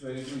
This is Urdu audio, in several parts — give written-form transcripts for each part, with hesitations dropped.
22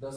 10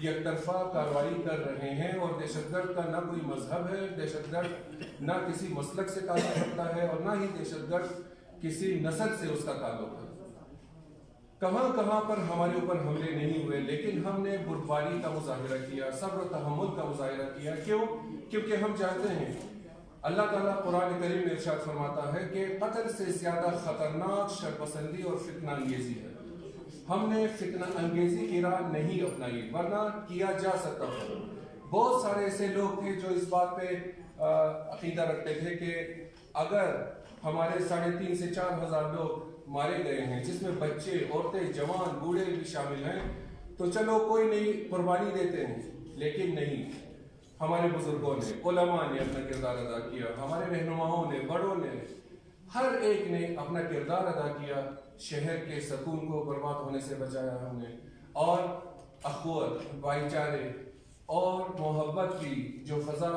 یک طرفہ کارروائی کر رہے ہیں، اور دہشت گرد کا نہ کوئی مذہب ہے، دہشت گرد نہ کسی مسلک سے تعلق رکھتا ہے، اور نہ ہی دہشت گرد کسی نسل سے اس کا تعلق ہے۔ کہاں کہاں پر ہمارے اوپر حملے نہیں ہوئے، لیکن ہم نے بردباری کا مظاہرہ کیا، صبر و تحمل کا مظاہرہ کیا۔ کیوں؟ کیونکہ ہم جانتے ہیں اللہ تعالیٰ قرآن کریم میں ارشاد فرماتا ہے کہ قتل سے زیادہ خطرناک شرپسندی اور فتنہ انگیزی ہے۔ ہم نے فتنہ انگیزی کی راہ نہیں اپنائی، ورنہ کیا جا سکتا تھا۔ بہت سارے ایسے لوگ تھے جو اس بات پہ عقیدہ رکھتے تھے کہ اگر ہمارے 3.5 سے 4 ہزار لوگ مارے گئے ہیں، جس میں بچے، عورتیں، جوان، بوڑھے بھی شامل ہیں، تو چلو کوئی نہیں، قربانی دیتے ہیں۔ لیکن نہیں، ہمارے بزرگوں نے، علماء نے اپنا کردار ادا کیا، ہمارے رہنماؤں نے، بڑوں نے، ہر ایک نے اپنا کردار ادا کیا، شہر کے سکون کو برباد ہونے سے بچایا ہم نے، اور اخوت، بھائی چارے اور محبت کی جو فضا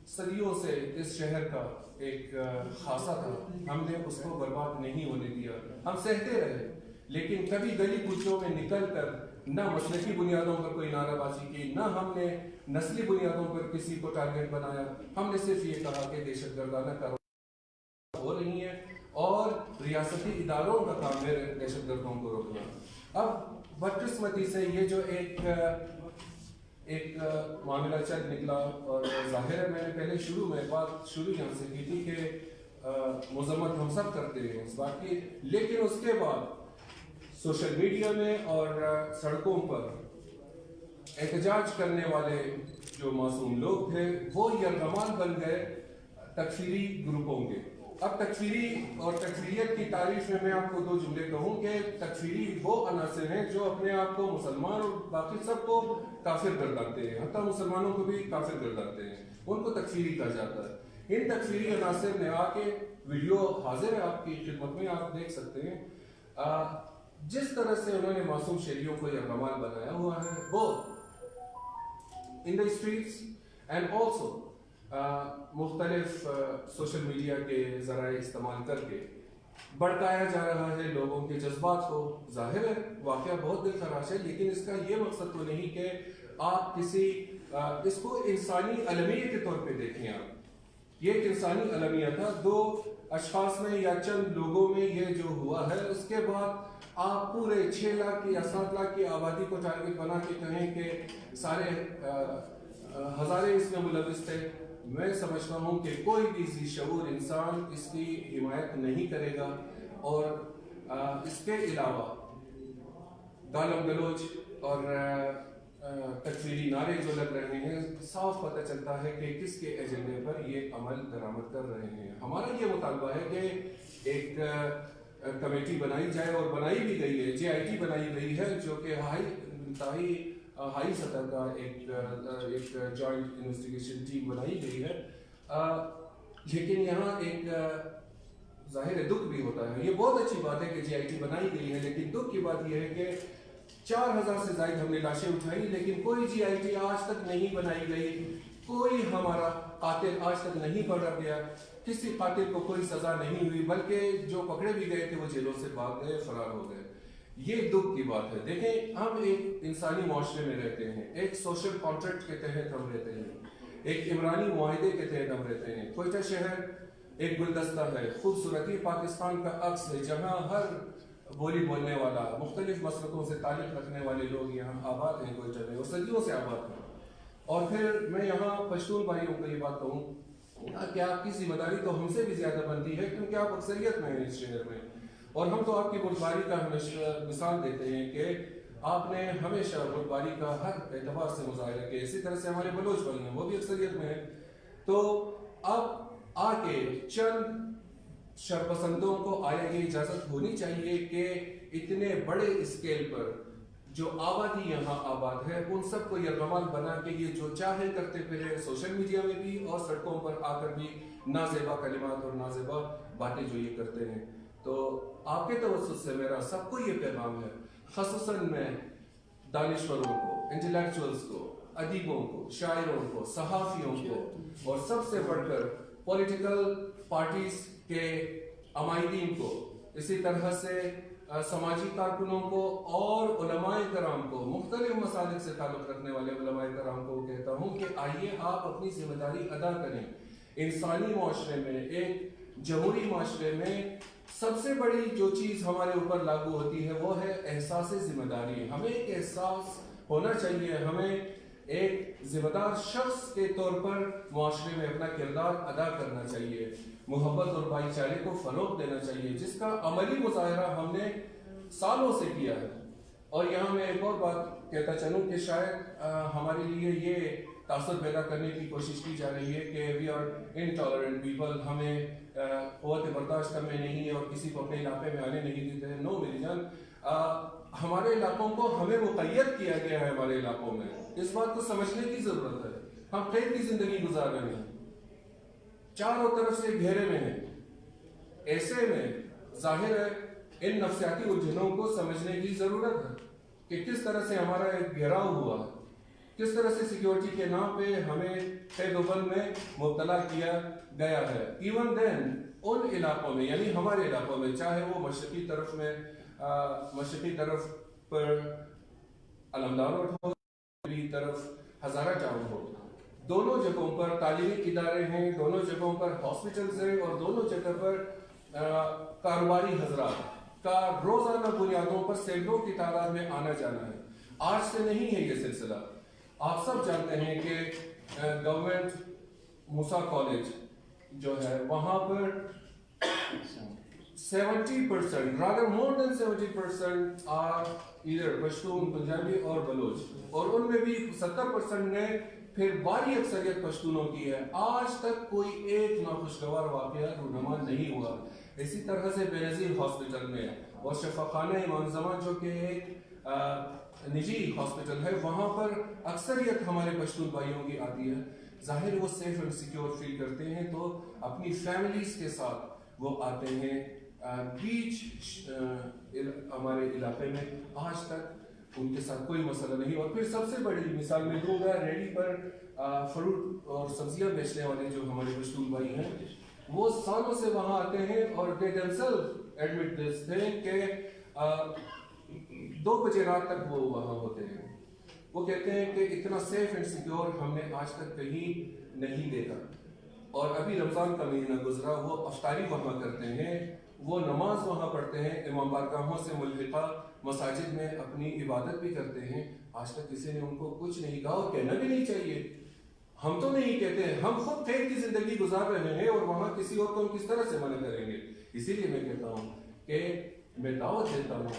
صدیوں سے اس شہر کا ایک خاصہ تھا، ہم نے اس کو برباد نہیں ہونے دیا۔ ہم سہتے رہے، لیکن کبھی گلی کوچوں میں نکل کر نہ مسلکی بنیادوں پر کوئی نعرہ بازی کی، نہ ہم نے نسلی بنیادوں پر کسی کو ٹارگٹ بنایا۔ ہم نے صرف یہ کہا کہ دہشت گردانہ کارروائیاں ہو رہی ہیں اور ریاستی اداروں کا کام ہے دہشت گردوں کو روکنا۔ اب بدقسمتی سے یہ جو ایک معاملہ چل نکلا، اور ظاہر ہے میں نے پہلے بات شروع یہاں سے کی تھی کہ مذمت ہم سب کرتے ہیں اس بات کی، لیکن اس کے بعد سوشل میڈیا میں اور سڑکوں پر احتجاج کرنے والے جو معصوم لوگ تھے وہ یرغمال بن گئے تکفیری گروپوں کے۔ اب تکفیری اور تکفیریت کی تعریف میں آپ کو 2 جملے کہوں کہ تکفیری وہ عناصر ہیں جو اپنے آپ کو مسلمان اور باقی سب کو کافر گردانتے ہیں، حتیٰ مسلمانوں کو بھی کافر گردانتے ہیں، ان کو تکفیری کہا جاتا ہے۔ ان تکفیری عناصر نے آ کے، ویڈیو حاضر ہے آپ کی خدمت میں، آپ دیکھ سکتے ہیں جس طرح سے انہوں نے معصوم شہریوں کو یرغمال بنایا ہوا ہے، وہ in the streets and also مختلف سوشل میڈیا کے ذرائع استعمال کر کے بڑھکایا جا رہا ہے لوگوں کے جذبات کو۔ ظاہر ہے واقعہ بہت دل خراش ہے، لیکن اس کا یہ مقصد تو نہیں کہ آپ اس کو انسانی المیہ کے طور پہ دیکھیں۔ آپ یہ ایک انسانی المیہ تھا، 2 اشخاص میں یا چند لوگوں میں یہ جو ہوا ہے، اس کے بعد آپ پورے 6 لاکھ یا 7 لاکھ کی آبادی کو ٹارگٹ بنا کے کہیں کہ سارے ہزارے اس میں ملوث تھے۔ میں سمجھتا ہوں کہ کوئی بھی ذی شعور انسان اس کی حمایت نہیں کرے گا، اور اس کے علاوہ گالم گلوچ اور تکفیری نعرے جو لگ رہے ہیں، صاف پتہ چلتا ہے کہ کس کے ایجنڈے پر یہ عمل درآمد کر رہے ہیں۔ ہمارا یہ مطالبہ ہے کہ ایک کمیٹی بنائی جائے، اور بنائی بھی گئی ہے، JIT بنائی گئی ہے، جو کہ ہائی سطح کا ایک جوائنٹ انویسٹیگیشن ٹیم بنائی گئی ہے۔ لیکن یہاں ایک ظاہر دکھ بھی ہوتا ہے، یہ بہت اچھی بات ہے کہ JIT بنائی گئی ہے، لیکن دکھ کی بات یہ ہے کہ 4000 سے زائد ہم نے لاشیں اٹھائی، لیکن کوئی JIT آج تک نہیں بنائی گئی، کوئی ہمارا قاتل آج تک نہیں پکڑا گیا، کسی قاتل کو کوئی سزا نہیں ہوئی، بلکہ جو پکڑے بھی گئے تھے وہ جیلوں سے بھاگ گئے، فرار ہو گئے۔ یہ دکھ کی بات ہے۔ دیکھیں، ہم ایک انسانی معاشرے میں رہتے ہیں، ایک سوشل کانٹریکٹ کے تحت ہم رہتے ہیں، ایک عمرانی معاہدے کے تحت ہم رہتے ہیں۔ کوئٹہ شہر ایک گلدستہ ہے، خوبصورتی پاکستان کا عکس ہے، جہاں ہر بولی بولنے والا، مختلف مسلکوں سے تعلق رکھنے والے لوگ یہاں آباد ہیں کوئٹہ میں، اور صدیوں سے آباد ہیں۔ اور پھر میں یہاں پشتون بھائیوں کو یہ بات کہوں کہ آپ کی ذمہ داری تو ہم سے بھی زیادہ بنتی ہے، کیونکہ آپ اکثریت میں ہیں اس شہر میں، اور ہم تو آپ کی بردباری کا ہمیشہ مثال دیتے ہیں کہ آپ نے ہمیشہ بردباری کا ہر اعتبار سے مظاہرہ کیا۔ اسی طرح سے ہمارے بلوچ بھائی ہیں، وہ بھی اکثریت میں ہیں۔ تو اب آ کے چند شرپسندوں کو آیا یہ اجازت ہونی چاہیے کہ اتنے بڑے اسکیل پر جو آبادی یہاں آباد ہے، ان سب کو یرغمال بنا کے یہ جو چاہے کرتے پھرے، سوشل میڈیا میں بھی اور سڑکوں پر آ کر بھی نازیبا کلمات اور نازیبا باتیں جو یہ کرتے ہیں۔ تو آپ کے توسط سے میرا سب کو یہ پیغام ہے، خصوصاً میں دانشوروں کو، انٹلیکچوئلز کو، ادیبوں کو، شاعروں کو، صحافیوں کو، اور سب سے بڑھ کر پولیٹیکل پارٹیز کے عمائدین کو، اسی طرح سے سماجی کارکنوں کو اور علماء کرام کو، مختلف مسالک سے تعلق رکھنے والے علماء کرام کو کہتا ہوں کہ آئیے آپ اپنی ذمہ داری ادا کریں. انسانی معاشرے میں، ایک جمہوری معاشرے میں سب سے بڑی جو چیز ہمارے اوپر لاگو ہوتی ہے وہ ہے احساس ذمہ داری. ہمیں ایک احساس ہونا چاہیے، ہمیں ایک ذمہ دار شخص کے طور پر معاشرے میں اپنا کردار ادا کرنا چاہیے، محبت اور بھائی چارے کو فروغ دینا چاہیے، جس کا عملی مظاہرہ ہم نے سالوں سے کیا ہے. اور یہاں میں ایک اور بات کہتا چلوں کہ شاید ہمارے لیے یہ تاثر پیدا کرنے کی کوشش کی جا رہی ہے کہ وی آر انٹالرنٹ پیپل، ہمیں قوت برداشت ہمیں نہیں ہے اور کسی کو اپنے علاقے میں آنے نہیں دیتے ہیں. نو میری جان، ہمارے علاقوں کو ہمیں مقید کیا گیا ہے. ہمارے علاقوں میں اس بات کو سمجھنے کی ضرورت ہے. ہم قید کی زندگی گزار رہے ہیں، چاروں طرف سے گھیرے میں ہیں. ایسے میں ظاہر ہے ان نفسیاتی الجھنوں کو سمجھنے کی ضرورت ہے کہ کس طرح سے ہمارا ایک گھیراؤ ہوا ہے، کس طرح سے سیکیورٹی کے نام پہ ہمیں قید و بند میں مبتلا کیا گیا ہے. ایون دین ان علاقوں میں، یعنی ہمارے علاقوں میں، چاہے وہ مشرقی طرف پر علمدار روڈ ہو، طرف ہزارہ ٹاؤن ہو، دونوں جگہوں پر تعلیمی ادارے ہیں، دونوں جگہوں پر ہاسپٹلز ہیں، اور دونوں جگہ پر کاروباری حضرات کا روزانہ بنیادوں پر سینکڑوں کی تعداد میں آنا جانا ہے. آج سے نہیں ہے یہ سلسلہ. آپ سب جانتے ہیں کہ گورنمنٹ موسیٰ کالج جو ہے وہاں پر 70% rather more than 70% are either Pashtun, Punjabi اور بلوچ، اور ان میں بھی 70% نے پھر باری اکثریت پشتونوں کی ہے. آج تک کوئی ایک ناخوشگوار واقعہ رونما نہیں ہوا. اسی طرح سے بے نظیر ہاسپٹل میں اور شفاخانہ امام زمان جو کہ ایک نجی ہاسپٹل ہے، وہاں پر اکثریت ہمارے پشتون بھائیوں کی آتی ہے. ظاہر وہ سیف اینڈ سیکیور فیل کرتے ہیں تو اپنی فیملیز کے ساتھ وہ آتے ہیں. بیچ ہمارے علاقے میں آج تک ان کے ساتھ کوئی مسئلہ نہیں. اور پھر سب سے بڑی مثال میں دوں گا، ریڈی پر فروٹ اور سبزیاں بیچنے والے جو ہمارے پشتون بھائی ہیں، وہ سالوں سے وہاں آتے ہیں اور they themselves admit this thing کہ 2 بجے رات تک وہ وہاں ہوتے ہیں. وہ کہتے ہیں کہ اتنا سیف اینڈ سیکیور ہم نے آج تک کہیں نہیں دیکھا. اور ابھی رمضان کا مہینہ گزرا، وہ افطاری وہاں کرتے ہیں، وہ نماز وہاں پڑھتے ہیں، امام بارگاہوں سے ملحقہ مساجد میں اپنی عبادت بھی کرتے ہیں. آج تک کسی نے ان کو کچھ نہیں کہا، اور کہنا بھی نہیں چاہیے. ہم تو نہیں کہتے ہیں، ہم خود قید کی زندگی گزار رہے ہیں، اور وہاں کسی اور کو ہم کس طرح سے منع کریں گے. اسی لیے میں کہتا ہوں کہ میں دعوت دیتا ہوں،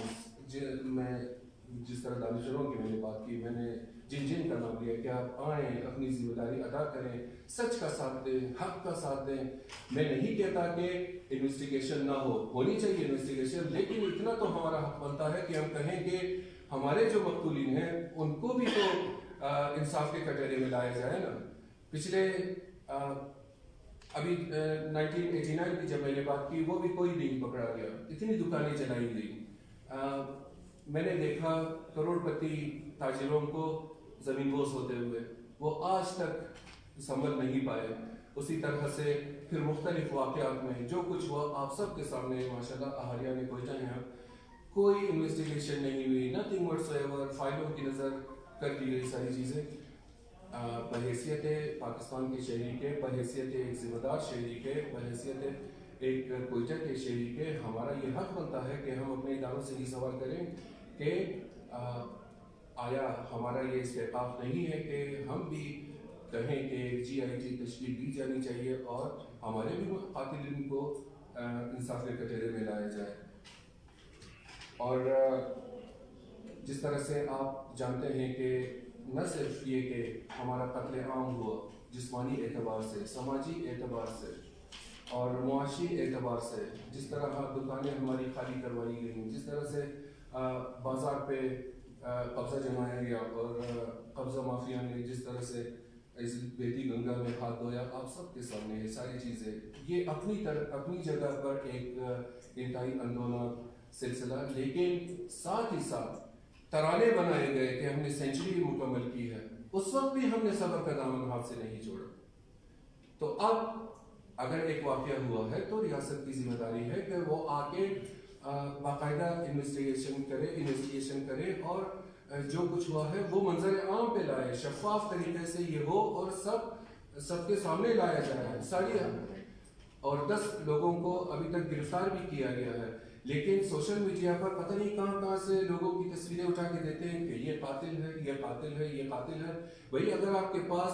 میں جس طرح دانشوروں کی میں نے بات کی، میں نے جن کا نام لیا کہ آپ آئیں، اپنی ذمہ داری ادا کریں، سچ کا ساتھ دیں، حق کا ساتھ دیں. میں نہیں کہتا کہ انویسٹیگیشن نہ ہونی چاہیے انویسٹیگیشن، لیکن اتنا تو ہمارا حق بنتا ہے کہ ہم کہیں کہ ہمارے جو مقتولین ہیں ان کو بھی تو انصاف کے کٹہرے میں لایا جائے نا. پچھلے ابھی 1989 کی جب میں نے بات کی، وہ بھی کوئی نہیں پکڑا گیا. اتنی دکانیں چلائی گئی. میں نے دیکھا کروڑ پتی تاجروں کو زمین بوس ہوتے ہوئے، وہ آج تک سنبھل نہیں پائے. اسی طرح سے پھر مختلف واقعات میں جو کچھ ہوا آپ سب کے سامنے ماشاءاللہ اہالیہ میں کوئٹہ ہیں، کوئی انویسٹیگیشن نہیں ہوئی، نتھنگ whatsoever. فائلوں کی نظر کر دی گئی ساری چیزیں. بحیثیت پاکستان کے شہری کے، بحیثیت ایک ذمہ دار شہری کے، بحیثیت ایک کوئٹہ کے شہری کے، ہمارا یہ حق بنتا ہے کہ ہم اپنے اداروں سے یہ سوال کریں کہ آیا ہمارا یہ استحقاق نہیں ہے کہ ہم بھی کہیں کہ GIT تشکیل دی جانی چاہیے اور ہمارے بھی قاتلین کو انصاف کے کٹہرے میں لایا جائے. اور جس طرح سے آپ جانتے ہیں کہ نہ صرف یہ کہ ہمارا قتل عام ہوا جسمانی اعتبار سے، سماجی اعتبار سے اور معاشی اعتبار سے، جس طرح دکانیں ہماری خالی کروائی گئیں، جس طرح سے بازار پہ قبضہ جمایا گیا اور قبضہ مافیا نے جس طرح سے اس بیتی گنگا میں ہاتھ دھویا، آپ سب کے سامنے یہ ساری چیزیں، یہ اپنی جگہ پر ایک انتہائی اندونا سلسلہ. لیکن ساتھ ہی ساتھ ترانے بنائے گئے کہ ہم نے سینچری مکمل کی ہے. اس وقت بھی ہم نے صبر کا دامن ہاتھ سے نہیں چھوڑا. تو اب اگر ایک واقعہ ہوا ہے تو ریاست کی ذمہ داری ہے کہ وہ آ کے باقاعدہ انویسٹیگیشن کرے اور جو کچھ ہوا ہے وہ منظر عام پہ لائے، شفاف طریقے سے یہ ہو اور سب کے سامنے لایا جائے ساری. اور 10 لوگوں کو ابھی تک گرفتار بھی کیا گیا ہے. لیکن سوشل میڈیا پر پتہ نہیں کہاں سے لوگوں کی تصویریں اٹھا کے دیتے ہیں کہ یہ قاتل ہے، یہ قاتل ہے، یہ قاتل ہے. وہی اگر آپ کے پاس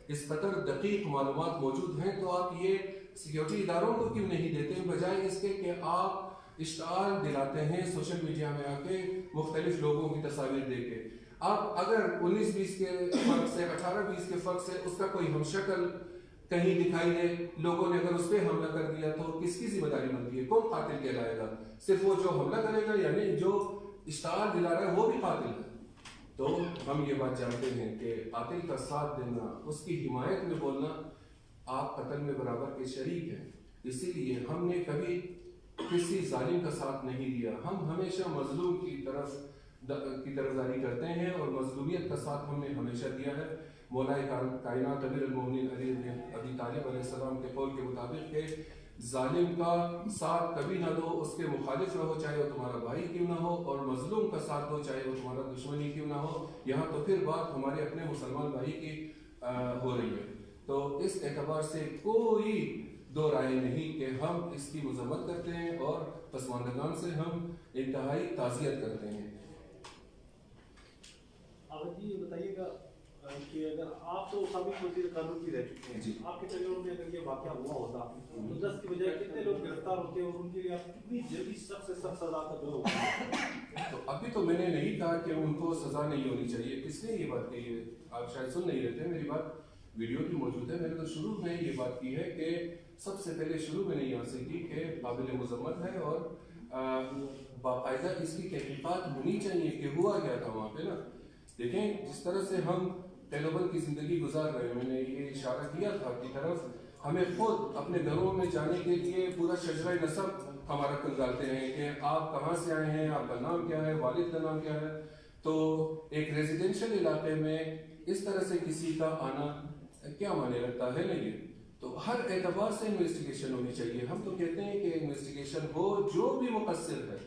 اس قدر دقیق معلومات موجود ہیں تو آپ یہ سیکیورٹی اداروں کو کیوں نہیں دیتے، بجائے اس کے کہ آپ اشتعال دلاتے ہیں سوشل میڈیا میں آ کے مختلف لوگوں کی تصاویر دے کے. آپ اگر 19-20 کے فرق سے 18-20 کے فرق سے اس کا کوئی ہم شکل کہیں دکھائی دے، لوگوں نے اگر اس پہ حملہ کر دیا تو کس کی ذمہ داری بنتی ہے؟ کون قاتل کہلائے گا؟ صرف وہ جو حملہ کرے گا، یعنی جو اشتعال دلا رہا ہے وہ بھی قاتل ہے. تو ہم یہ بات جانتے ہیں کہ قاتل کا ساتھ دینا، اس کی حمایت میں بولنا، آپ قتل میں برابر کے شریک ہیں. اسی لیے ہم نے کبھی کسی ظالم کا ساتھ نہیں دیا. ہم ہمیشہ مظلوم کی طرفداری کرتے ہیں اور مظلومیت کا ساتھ ہم نے ہمیشہ دیا ہے. مولائے کائنات امیر المومنین علی بن ابی طالب علیہ السلام کے قول کے مطابق کہ ظالم کا ساتھ کبھی نہ دو، اس کے مخالف رہو چاہے وہ تمہارا بھائی کیوں نہ ہو، اور مظلوم کا ساتھ دو چاہے وہ تمہارا دشمن ہی کیوں نہ ہو. یہاں تو پھر بات ہمارے اپنے مسلمان بھائی کی ہو رہی ہے. تو اس اعتبار سے کوئی دو رائے نہیں کہ ہم اس کی مذمت کرتے ہیں اور پسماندگان سے ہم انتہائی تعزیت کرتے ہیں. آپ جی یہ بتائیے گا کہ اگر آپ تو سابق وزیر قانون بھی رہ چکے ہیں، آپ کے تجربے میں اگر یہ واقعہ ہوا ہوتا تو 10 کی بجائے کتنے لوگ گرفتار ہوتے اور ان کے لیے آپ کتنی جلدی سخت سے سخت سزا کا جو ہوگا؟ تو ابھی تو میں نے نہیں کہا کہ ان کو سزا نہیں ہونی چاہیے. کس نے یہ بات کہی ہے؟ آپ شاید سن نہیں رہتے. میری بات ویڈیو کی موجود ہے. میں نے تو شروع میں یہ بات کی ہے کہ سب سے پہلے شروع میں نے یہاں سے کی کہ قابل مذمت ہے اور باقاعدہ اس کی تحقیقات ہونی چاہیے کہ ہوا کیا تھا وہاں پہ نا. دیکھیں جس طرح سے ہم طلباء کی زندگی گزار رہے ہیں، میں نے یہ اشارہ کیا تھا کی طرف، ہمیں خود اپنے گھروں میں جانے کے لیے پورا شجرہ نسب ہمارا کنگالتے ہیں کہ آپ کہاں سے آئے ہیں، آپ کا نام کیا ہے، والد کا نام کیا ہے. تو ایک ریزیڈینشل علاقے میں اس طرح سے کسی کا آنا کیا معنی رکھتا ہے نہیں. تو ہر اعتبار سے انویسٹیگیشن ہونی چاہیے. ہم تو کہتے ہیں کہ انویسٹیگیشن ہو، جو بھی مقصر ہے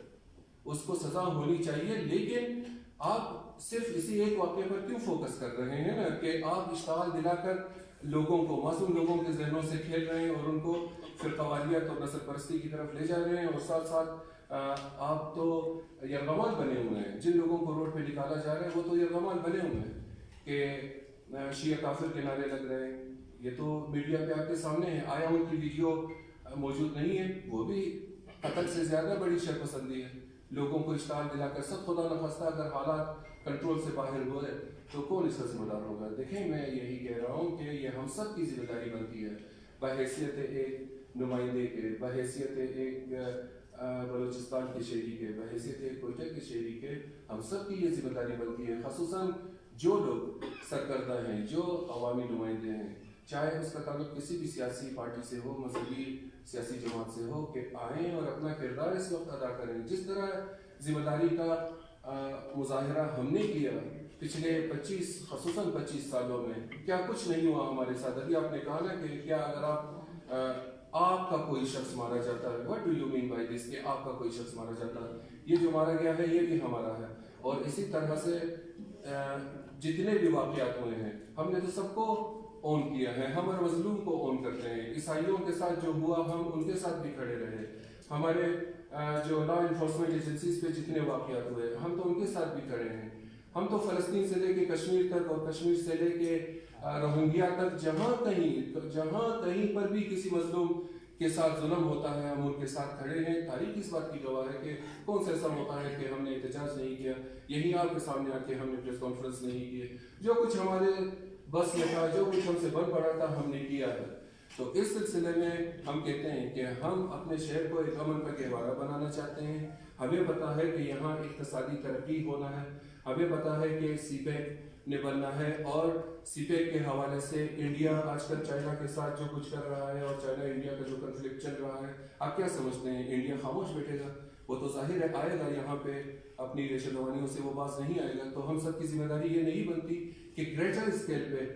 اس کو سزا ہونی چاہیے. لیکن آپ صرف اسی ایک واقعے پر کیوں فوکس کر رہے ہیں نا کہ آپ اشتعال دلا کر لوگوں کو، معصوم لوگوں کے ذہنوں سے کھیل رہے ہیں اور ان کو فرقواریت اور نسل پرستی کی طرف لے جا رہے ہیں. اور ساتھ ساتھ آپ تو یرغمال بنے ہوئے ہیں. جن لوگوں کو روڈ پہ نکالا جا رہا ہے وہ تو یرغمال بنے ہوئے ہیں کہ شیعہ کافر کے نعرے لگ رہے ہیں. یہ تو میڈیا پہ آپ کے سامنے ہے. آیا ان کی ویڈیو موجود نہیں ہے؟ وہ بھی قتل سے زیادہ بڑی شر پسندی ہے. لوگوں کو اشتعال دلا کر سب خدا نخواستہ اگر حالات کنٹرول سے باہر ہوئے تو کون اس کا ذمہ دار ہوگا؟ دیکھیں میں یہی کہہ رہا ہوں کہ یہ ہم سب کی ذمہ داری بنتی ہے بحیثیت ایک نمائندے کے، بحیثیت ایک بلوچستان کے شہری کے، بحیثیت ایک کوئٹہ کے شہری کے. ہم سب کی یہ ذمہ داری بنتی ہے، خصوصاً جو لوگ سرکردہ ہیں، جو عوامی نمائندے ہیں، چاہے اس کا تعلق کسی بھی سیاسی پارٹی سے ہو، مذہبی سیاسی جماعت سے ہو، کہ آئیں اور اپنا کردار اس وقت ادا کریں. جس طرح ذمہ داری کا مظاہرہ ہم نے کیا پچھلے 25 سالوں میں، کیا کچھ نہیں ہوا ہمارے ساتھ. ابھی آپ نے کہا نا کہ کیا اگر آپ کا کوئی شخص مارا جاتا ہے، what do you mean by this کہ آپ کا کوئی شخص مارا جاتا ہے؟ یہ جو مارا گیا ہے یہ بھی ہمارا ہے. اور اسی طرح سے جتنے بھی واقعات ہوئے ہیں ہم نے تو سب کو اون کیا ہے. ہم ہر مظلوم کو اون کرتے ہیں. عیسائیوں کے ساتھ جو ہوا ہم ان کے ساتھ بھی کھڑے رہے. ہمارے جو لا انفورسمنٹ ایجنسیز پہ جتنے واقعات ہوئے ہم تو ان کے ساتھ بھی کھڑے ہیں. ہم تو فلسطین سے لے کے کشمیر تک اور کشمیر سے لے کے روہنگیا تک جہاں کہیں پر بھی کسی مظلوم کے ساتھ ظلم ہوتا ہے ہم ان کے ساتھ کھڑے ہیں. تاریخ اس بات کی گواہ ہے کہ کون سا ایسا موقع ہے کہ ہم نے احتجاج نہیں کیا. یہی آپ کے سامنے آ کے ہم نے پریس کانفرنس نہیں کیے. جو کچھ ہمارے بس میں تھا، جو کچھ ہم سے بن پڑا تھا ہم نے کیا ہے. تو اس سلسلے میں ہم کہتے ہیں کہ ہم اپنے شہر کو ایک امن کا گہوارہ بنانا چاہتے ہیں. ہمیں پتا ہے کہ یہاں اقتصادی ترقی ہونا ہے. ہمیں پتا ہے کہ سی پیک نے بننا ہے. اور سی پیک کے حوالے سے انڈیا آج کل چائنا کے ساتھ جو کچھ کر رہا ہے اور چائنا انڈیا کا جو کنفلکٹ چل رہا ہے، آپ کیا سمجھتے ہیں انڈیا خاموش بیٹھے گا؟ وہ تو ظاہر ہے آئے گا یہاں پہ اپنی ریشہ دوانیوں سے وہ باز نہیں آئے گا. تو ہم سب کی ذمہ داری یہ نہیں بنتی کہ گریٹر اسکیل پہ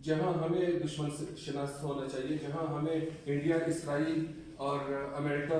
جہاں ہمیں دشمن شناس ہونا چاہیے، جہاں ہمیں انڈیا، اسرائیل اور امریکہ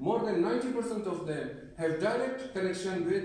more than 90% of them have direct connection with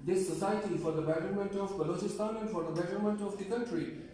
this society, for the betterment of Balochistan and for the betterment of the country।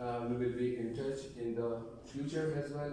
we will be in touch in the future as well।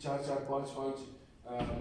4-4, 5-5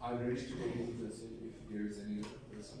I'm ready to take any question if there is any question.